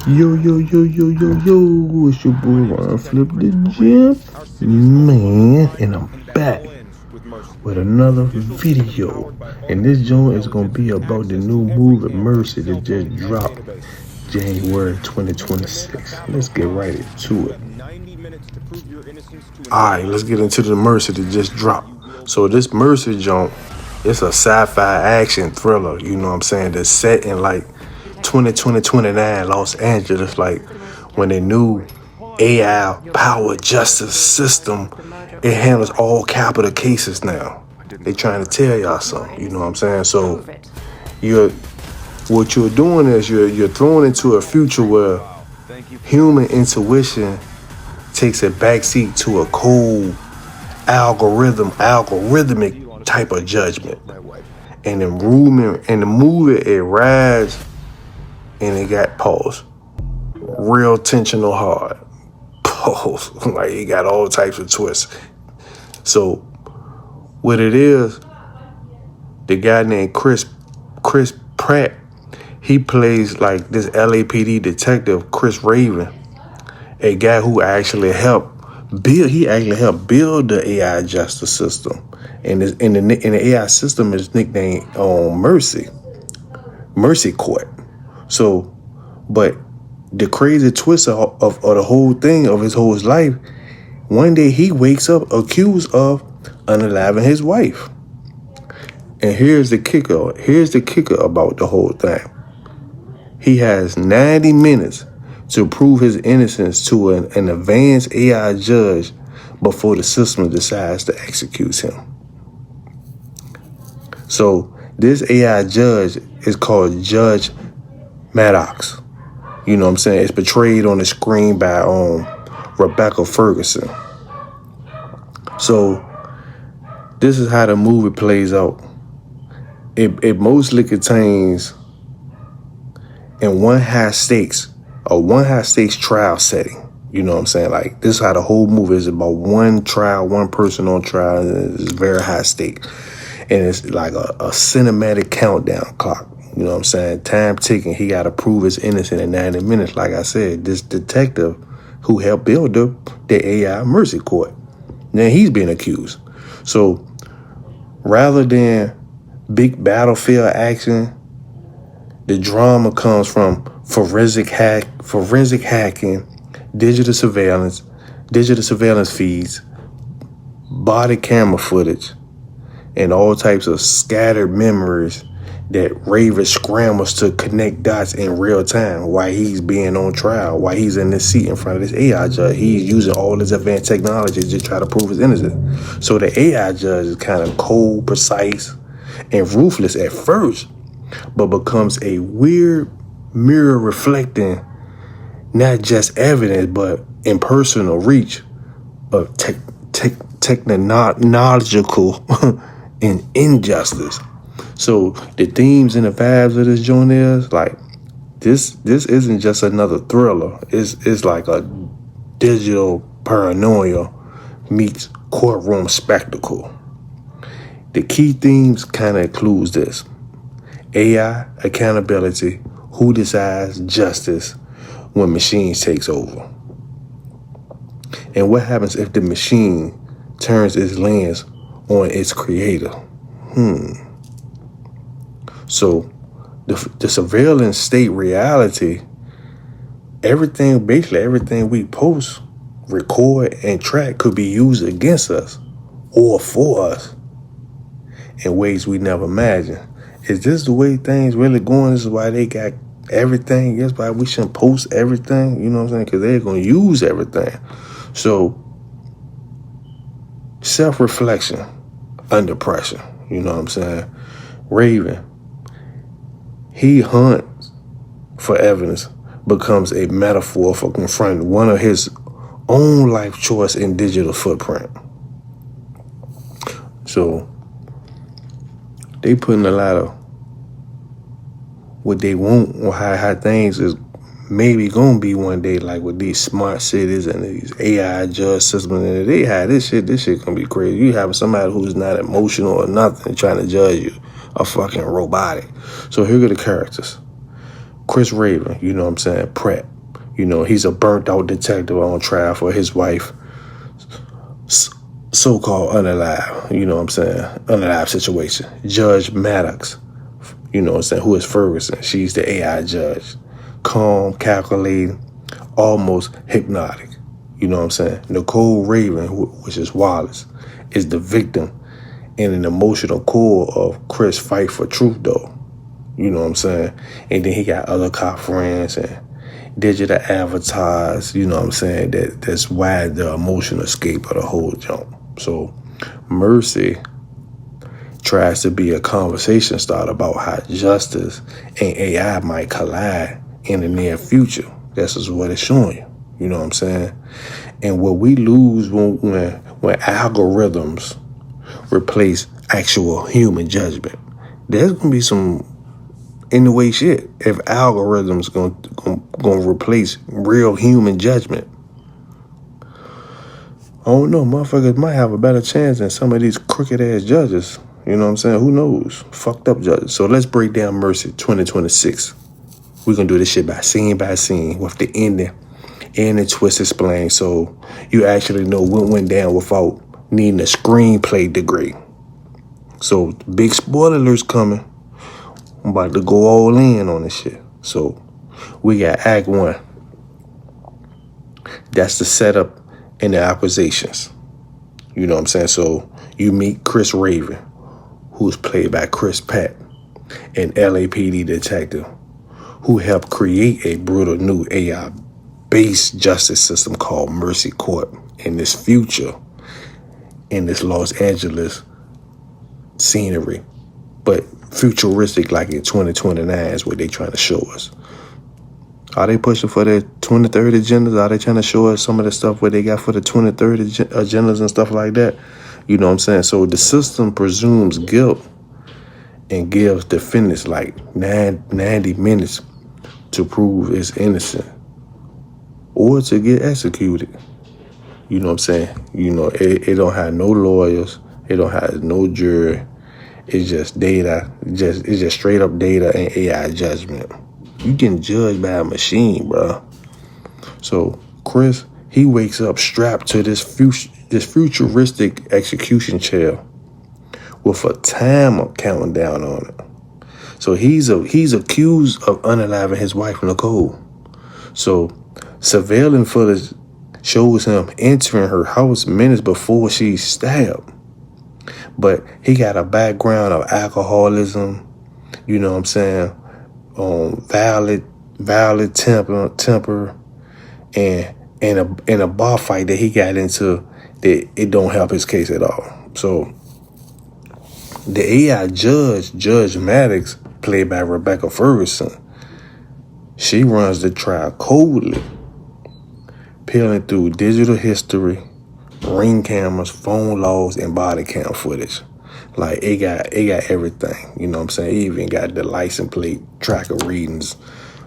Yo, yo, yo, yo, yo, yo, it's your boy Ron Flip the Gym, man, and I'm back with another video. And this joint is gonna be about the new movie Mercy that just dropped January 2026. Let's get right into it. Alright, let's get into the Mercy that just dropped. So this Mercy joint, it's a sci-fi action thriller, you know what I'm saying, that's set in like 2029 Los Angeles, like when the new AI power justice system, it handles all capital cases now. They trying to tell y'all something, you know what I'm saying? So what you're doing is you're thrown into a future where human intuition takes a backseat to a cold algorithmic type of judgment. And the movie, it rides and it got pause. Real tensional hard. Pause. Like it got all types of twists. So what it is, the guy named Chris Pratt, he plays like this LAPD detective, Chris Raven, a guy who actually helped build the AI justice system. And the AI system is nicknamed Mercy Court. So, but the crazy twist of the whole thing, of his whole life, one day he wakes up accused of unaliving his wife. And here's the kicker about the whole thing. He has 90 minutes to prove his innocence to an advanced AI judge before the system decides to execute him. So this AI judge is called Judge Maddox. You know what I'm saying? It's portrayed on the screen by Rebecca Ferguson. So this is how the movie plays out. It mostly contains in one high stakes trial setting. You know what I'm saying? Like, this is how the whole movie is about: one trial, one person on trial, and it's very high stake. And it's like a cinematic countdown clock. You know what I'm saying? Time ticking. He got to prove his innocence in 90 minutes. Like I said, this detective who helped build the AI Mercy Court, now he's being accused. So rather than big battlefield action, the drama comes from forensic hacking, digital surveillance feeds, body camera footage, and all types of scattered memories that Raven scrambles to connect dots in real time while he's being on trial, while he's in this seat in front of this AI judge. He's using all this advanced technology to try to prove his innocence. So the AI judge is kind of cold, precise, and ruthless at first, but becomes a weird mirror reflecting not just evidence, but impersonal reach of technological and injustice. So the themes and the vibes of this joint is like, this isn't just another thriller. It's like a digital paranoia meets courtroom spectacle. The key themes kind of includes this: AI, accountability, who decides justice when machines takes over, and what happens if the machine turns its lens on its creator. So the surveillance state reality, basically everything we post, record, and track could be used against us or for us in ways we never imagined. Is this the way things really going? This is why they got everything. That's why we shouldn't post everything, you know what I'm saying? Because they're going to use everything. So self-reflection under pressure, you know what I'm saying? Raven, he hunts for evidence, becomes a metaphor for confronting one of his own life choice and digital footprint. So they putting a lot of what they want, or how things is maybe gonna be one day, like with these smart cities and these AI judge systems, and they have this shit gonna be crazy. You have somebody who's not emotional or nothing trying to judge you, a fucking robotic. So here are the characters. Chris Raven, you know what I'm saying, Pratt. You know, he's a burnt out detective on trial for his wife, so-called unalive, you know what I'm saying, unalive situation. Judge Maddox, you know what I'm saying, who is Ferguson. She's the AI judge. Calm, calculating, almost hypnotic. You know what I'm saying? Nicole Raven, which is Wallace, is the victim and an emotional core of Chris' fight for truth, though. You know what I'm saying? And then he got other cop friends and digital avatars, you know what I'm saying? That's why the emotional escape of the whole jump. So Mercy tries to be a conversation starter about how justice and AI might collide in the near future. This is what it's showing you. You know what I'm saying? And what we lose when algorithms replace actual human judgment, there's gonna be some in the way shit if algorithms gonna replace real human judgment. I don't know, motherfuckers might have a better chance than some of these crooked ass judges. You know what I'm saying? Who knows? Fucked up judges. So let's break down Mercy 2026. We're gonna do this shit by scene with the ending and the twist explained, so you actually know what went down without needing a screenplay degree. So big spoiler alerts coming. I'm about to go all in on this shit. So we got Act 1. That's the setup and the accusations. You know what I'm saying? So you meet Chris Raven, who's played by Chris Pratt, an LAPD detective who helped create a brutal new AI-based justice system called Mercy Court in this future, in this Los Angeles scenery, but futuristic like in 2029 is what they trying to show us. Are they pushing for their 2030 agendas? Are they trying to show us some of the stuff where they got for the 2030 agendas and stuff like that? You know what I'm saying? So the system presumes guilt and gives defendants like 90 minutes to prove it's innocent or to get executed. You know what I'm saying? You know, it don't have no lawyers. It don't have no jury. It's just data. It's just straight up data and AI judgment. You getting judged by a machine, bro. So Chris, he wakes up strapped to this futuristic execution chair with a timer counting down on it. So he's accused of unaliving his wife Nicole. So surveillance footage shows him entering her house minutes before she's stabbed. But he got a background of alcoholism, you know what I'm saying, violent temper, and a bar fight that he got into that it don't help his case at all. So the AI Judge Maddox, played by Rebecca Ferguson, she runs the trial coldly, peeling through digital history, ring cameras, phone logs, and body cam footage. Like it got everything. You know what I'm saying? It even got the license plate tracker readings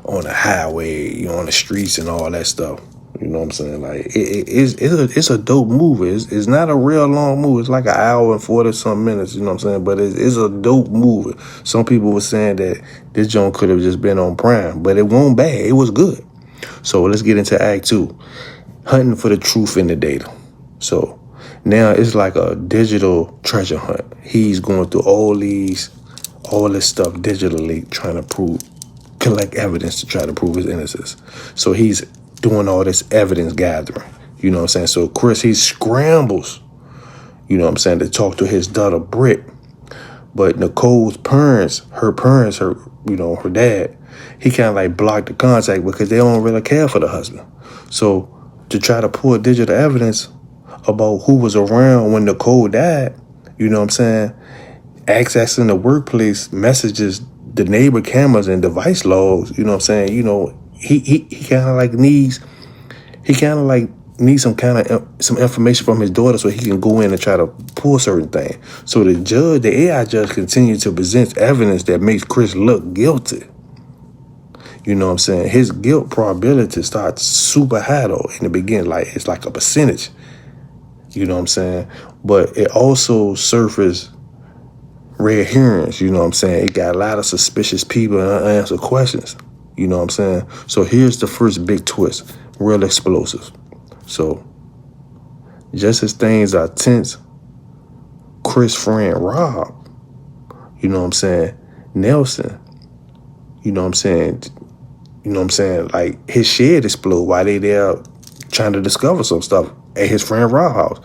on the highway, you know, on the streets and all that stuff. You know what I'm saying? Like it's a dope movie. It's not a real long movie. It's like an hour and 40-something minutes. You know what I'm saying? But it's a dope movie. Some people were saying that this joint could have just been on Prime, but it wasn't bad. It was good. So let's get into Act 2, hunting for the truth in the data. So now it's like a digital treasure hunt. He's going through all this stuff digitally, trying to collect evidence to try to prove his innocence. So he's doing all this evidence gathering. You know what I'm saying? So Chris, he scrambles, you know what I'm saying, to talk to his daughter Britt. But Nicole's parents, her dad, he kind of like blocked the contact because they don't really care for the husband. So to try to pull digital evidence about who was around when Nicole died, you know what I'm saying, accessing the workplace messages, the neighbor cameras and device logs, you know what I'm saying, you know, he kind of like needs some information from his daughter so he can go in and try to pull certain things. So the AI judge continues to present evidence that makes Chris look guilty. You know what I'm saying? His guilt probability starts super high though in the beginning, like it's like a percentage. You know what I'm saying? But it also surfaced red herrings, you know what I'm saying? It got a lot of suspicious people and unanswered questions. You know what I'm saying? So here's the first big twist. Real explosive. So just as things are tense, Chris' friend Rob, you know what I'm saying, Nelson, you know what I'm saying, like his shed explode while they there trying to discover some stuff at his friend Rob's house,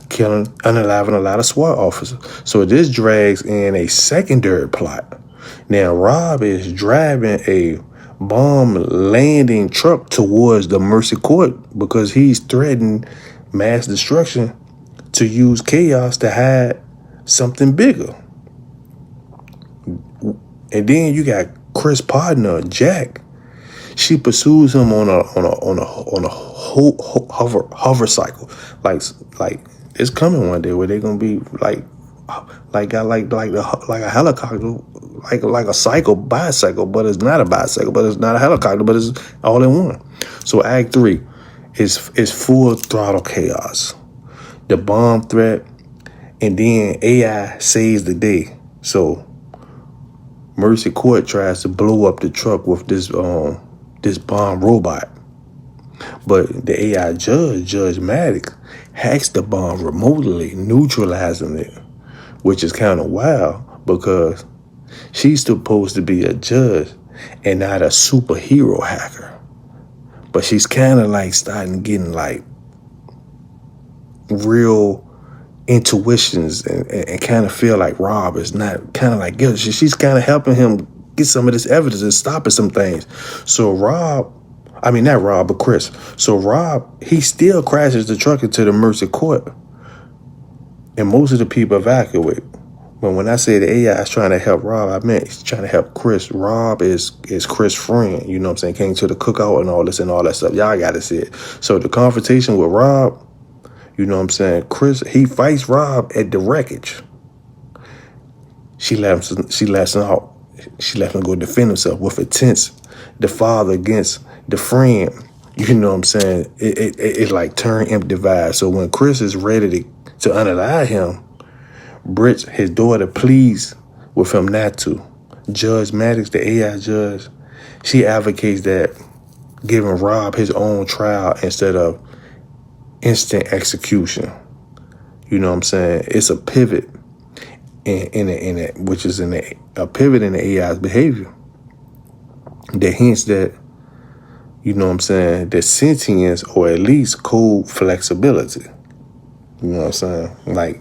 killing, unaliving a lot of SWAT officers. So this drags in a secondary plot. Now Rob is driving a bomb landing truck towards the Mercy Court because he's threatened mass destruction to use chaos to hide something bigger. And then you got Chris' partner, Jack. She pursues him on a hover cycle. Like it's coming one day where they're gonna be like a helicopter, like a bicycle, but it's not a bicycle, but it's not a helicopter, but it's all in one. So Act 3 is full throttle chaos. The bomb threat, and then AI saves the day. So Mercy Court tries to blow up the truck with this bomb robot. But the AI Judge Maddox, hacks the bomb remotely, neutralizing it, which is kind of wild because she's supposed to be a judge and not a superhero hacker. But she's kind of like starting getting like real intuitions and kind of feel like Rob is not kind of like guilty. She's kind of helping him get some of this evidence and stopping some things. So not Rob, but Chris. So Rob, he still crashes the truck into the Mercy Court. And most of the people evacuate. But when I say the AI is trying to help Rob, I meant he's trying to help Chris. Rob is Chris' friend, you know what I'm saying? Came to the cookout and all this and all that stuff. Y'all got to see it. So the confrontation with Rob, you know what I'm saying? Chris, he fights Rob at the wreckage. She left him out. She left him go defend himself with intense, the father against the friend. You know what I'm saying? It like turn empty vibe. So when Chris is ready to unalive him, Britt, his daughter, pleads with him not to. Judge Maddox, the AI judge, she advocates that giving Rob his own trial instead of instant execution. You know what I'm saying? It's a pivot a pivot in the AI's behavior that hints that, you know what I'm saying, that sentience or at least code flexibility. You know what I'm saying? Like,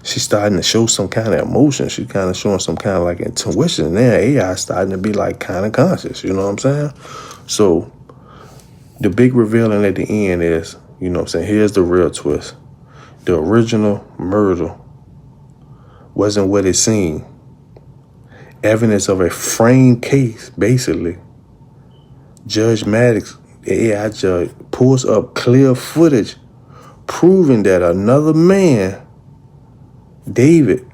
she's starting to show some kind of emotion. She's kind of showing some kind of like intuition. Now AI starting to be like kind of conscious. You know what I'm saying? So the big revealing at the end is, you know what I'm saying, here's the real twist. The original murder wasn't what it seemed. Evidence of a framed case, basically. Judge Maddox, the AI judge, pulls up clear footage proving that another man, David,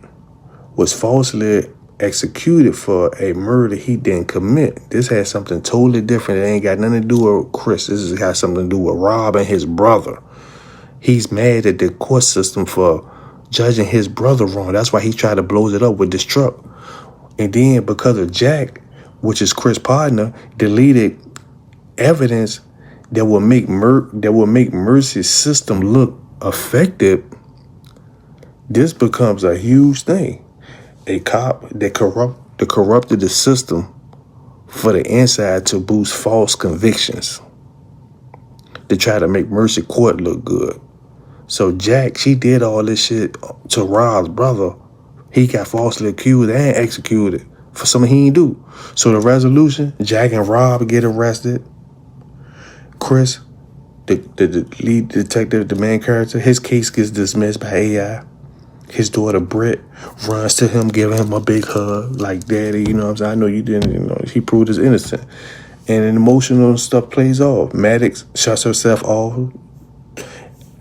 was falsely executed for a murder he didn't commit. This has something totally different. It ain't got nothing to do with Chris. This has something to do with Rob and his brother. He's mad at the court system for judging his brother wrong. That's why he tried to blow it up with this truck. And then because of Jack, which is Chris' partner, deleted evidence that will make Mercy's system look effective, this becomes a huge thing. A cop that corrupted the system for the inside to boost false convictions, to try to make Mercy Court look good. So Jack, she did all this shit to Rob's brother. He got falsely accused and executed for something he didn't do. So the resolution, Jack and Rob get arrested. Chris, the lead detective, the main character, his case gets dismissed by AI. His daughter, Britt, runs to him, giving him a big hug, like, Daddy, you know what I'm saying? I know you didn't, you know, he proved his innocent. And an emotional stuff plays off. Maddox shuts herself off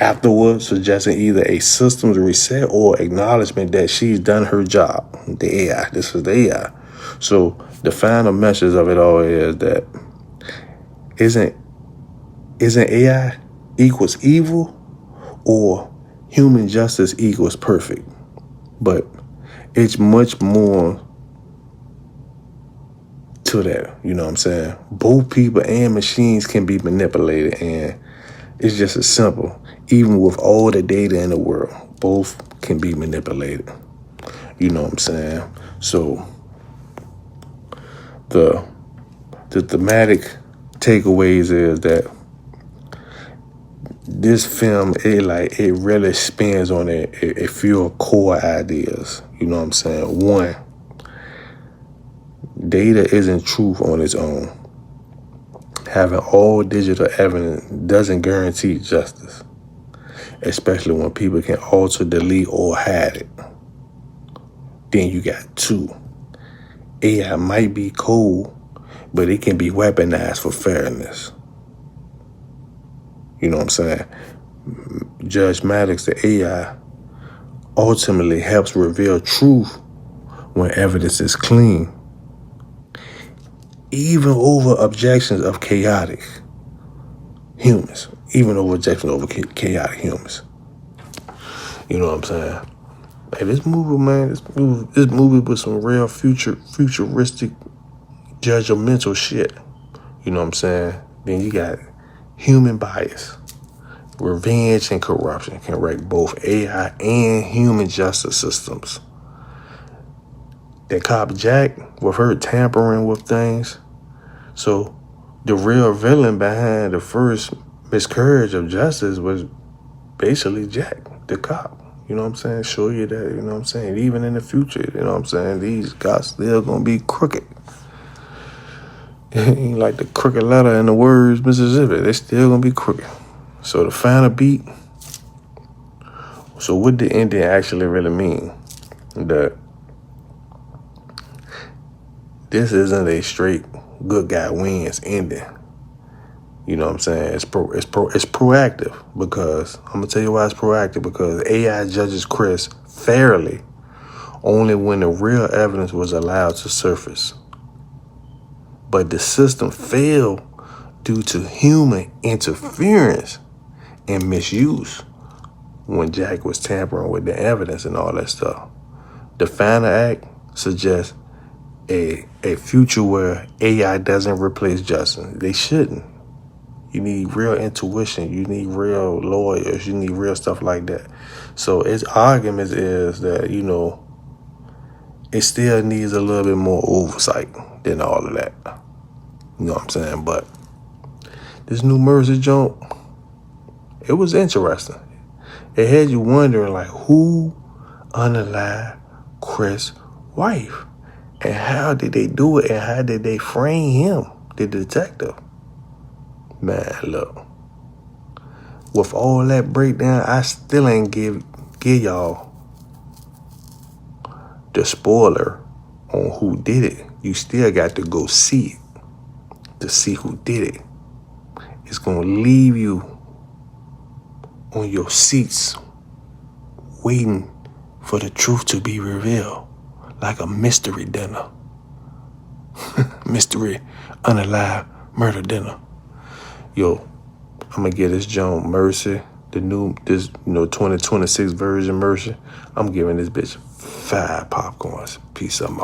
afterwards, suggesting either a systems reset or acknowledgement that she's done her job. The AI, this is the AI. So the final message of it all is that isn't AI equals evil or human justice equals perfect, but it's much more to that. You know what I'm saying? Both people and machines can be manipulated, and it's just as simple. Even with all the data in the world, both can be manipulated. You know what I'm saying? So the thematic takeaways is that this film, it really spins on a few core ideas. You know what I'm saying? One, data isn't truth on its own. Having all digital evidence doesn't guarantee justice, especially when people can alter, delete, or hide it. Then you got two, AI might be cool, but it can be weaponized for fairness. You know what I'm saying? Judge Maddox, the AI, ultimately helps reveal truth when evidence is clean, even over objections of chaotic humans. You know what I'm saying? Hey, this movie, man, this movie with some real futuristic, judgmental shit. You know what I'm saying? Then you got human bias. Revenge and corruption can wreck both AI and human justice systems. That cop Jack, with her tampering with things. So the real villain behind the first miscarriage of justice was basically Jack, the cop. You know what I'm saying? Show you that, you know what I'm saying? Even in the future, you know what I'm saying? These cops still gonna be crooked. Ain't like the crooked letter in the words Mississippi. They still gonna be crooked. So the final beat. So what did ending actually really mean? That this isn't a straight good guy wins ending. You know what I'm saying? It's proactive, because I'm gonna tell you why it's proactive. Because AI judges Chris fairly only when the real evidence was allowed to surface. But the system failed due to human interference and misuse when Jack was tampering with the evidence and all that stuff. The final act suggests a future where AI doesn't replace justice. They shouldn't. You need real intuition. You need real lawyers. You need real stuff like that. So its argument is that, you know, it still needs a little bit more oversight than all of that. You know what I'm saying? But this new Mercy joint, it was interesting. It had you wondering, like, who unalived Chris' wife? And how did they do it? And how did they frame him, the detective? Man, look. With all that breakdown, I still ain't give y'all the spoiler on who did it. You still got to go see it to see who did it. It's going to leave you on your seats waiting for the truth to be revealed, like a mystery dinner. Mystery unalived murder dinner. Yo, I'm going to get this Joan Mercy, the new, 2026 version Mercy. I'm giving this bitch 5 popcorns. Peace out,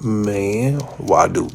man. Why do?